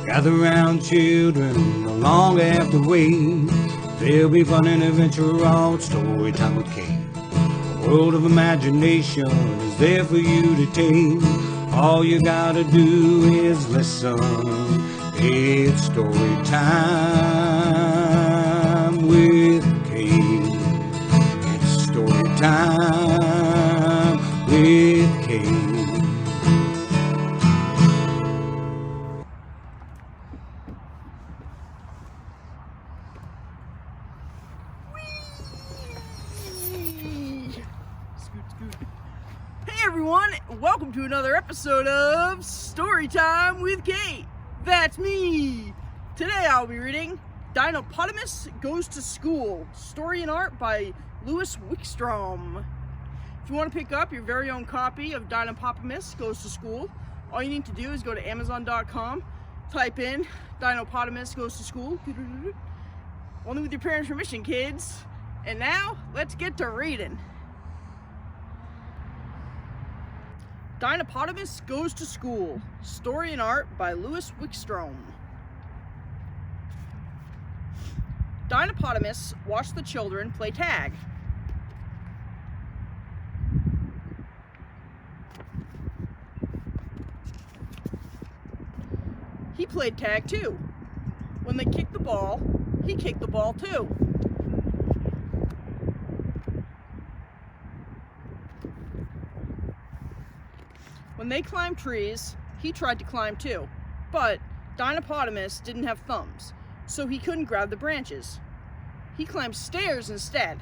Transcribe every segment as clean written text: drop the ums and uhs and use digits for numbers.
Gather round, children, no longer have to wait. There'll be fun and adventure all at story time with Cait. A world of imagination is there for you to take. All you gotta do is listen. It's story time with Cait. It's story time with Cait. Hey everyone, welcome to another episode of Storytime with Cait. That's me! Today I'll be reading Dinopotamus Goes to School, story and art by Louis Wickstrom. If you want to pick up your very own copy of Dinopotamus Goes to School, all you need to do is go to Amazon.com, type in Dinopotamus Goes to School, only with your parents' permission, kids. And now, let's get to reading. Dinopotamus Goes to School, story and art by Louis Wickstrom. Dinopotamus watched the children play tag. He played tag too. When they kicked the ball, he kicked the ball too. When they climbed trees, he tried to climb too, but Dinopotamus didn't have thumbs, so he couldn't grab the branches. He climbed stairs instead.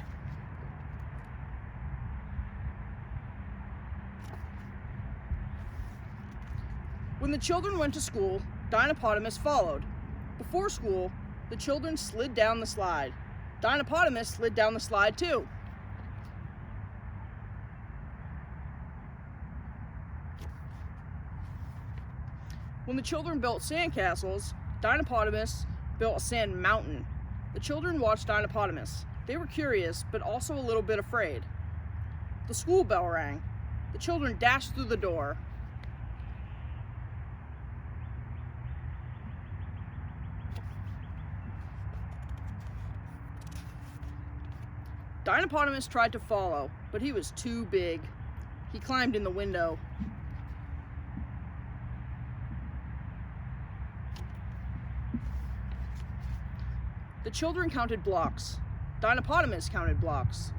When the children went to school, Dinopotamus followed. Before school, the children slid down the slide. Dinopotamus slid down the slide too. When the children built sandcastles, Dinopotamus built a sand mountain. The children watched Dinopotamus. They were curious, but also a little bit afraid. The school bell rang. The children dashed through the door. Dinopotamus tried to follow, but he was too big. He climbed in the window. The children counted blocks. Dinopotamus counted blocks.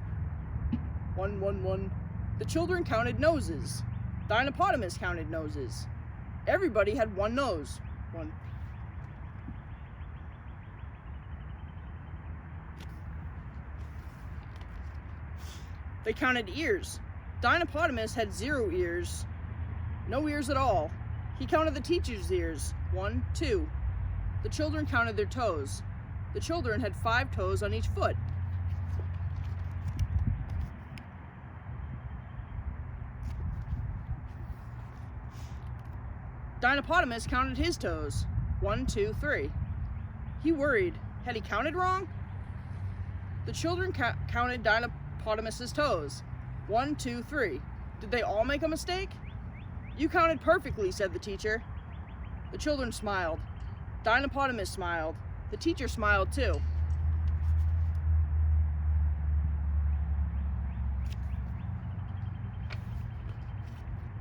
1, 1, 1. The children counted noses. Dinopotamus counted noses. Everybody had one nose. 1. They counted ears. Dinopotamus had 0 ears. No ears at all. He counted the teacher's ears. 1, 2. The children counted their toes. The children had 5 toes on each foot. Dinopotamus counted his toes. 1, 2, 3. He worried. Had he counted wrong? The children counted Dinopotamus's toes. 1, 2, 3. Did they all make a mistake? You counted perfectly, said the teacher. The children smiled. Dinopotamus smiled. The teacher smiled too.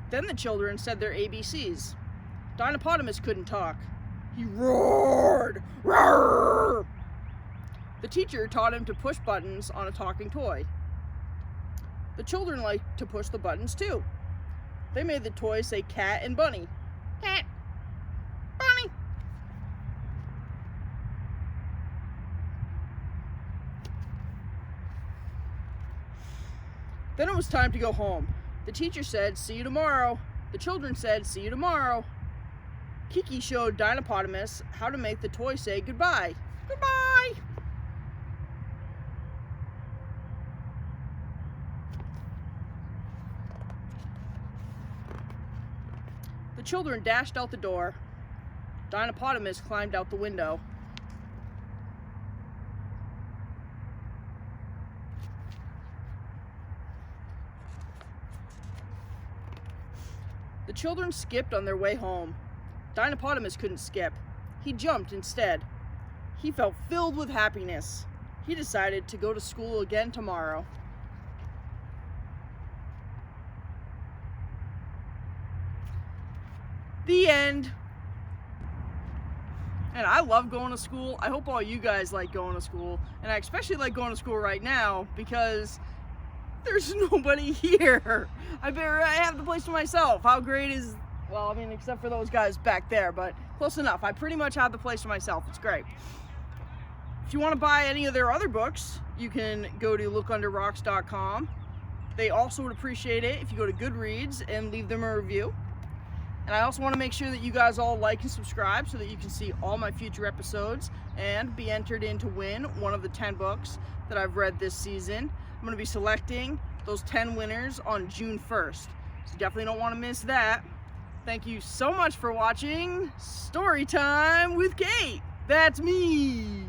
Then the children said their ABCs. Dinopotamus couldn't talk. He roared. Roar! The teacher taught him to push buttons on a talking toy. The children liked to push the buttons too. They made the toy say cat and bunny. Cat. Bunny. Then it was time to go home. The teacher said, "See you tomorrow." The children said, "See you tomorrow." Kiki showed Dinopotamus how to make the toy say goodbye. Goodbye! The children dashed out the door. Dinopotamus climbed out the window. The children skipped on their way home. Dinopotamus couldn't skip. he jumped instead. He felt filled with happiness. He decided to go to school again tomorrow. The end. And I love going to school. I hope all you guys like going to school. And I especially like going to school right now because there's nobody here. I have the place to myself. How great is, well, I mean, except for those guys back there, but close enough. I pretty much have the place to myself. It's great. If you want to buy any of their other books, you can go to lookunderrocks.com. They also would appreciate it if you go to Goodreads and leave them a review. And I also want to make sure that you guys all like and subscribe so that you can see all my future episodes and be entered in to win one of the 10 books that I've read this season. I'm going to be selecting those 10 winners on June 1st. So you definitely don't want to miss that. Thank you so much for watching Storytime with Cait. That's me.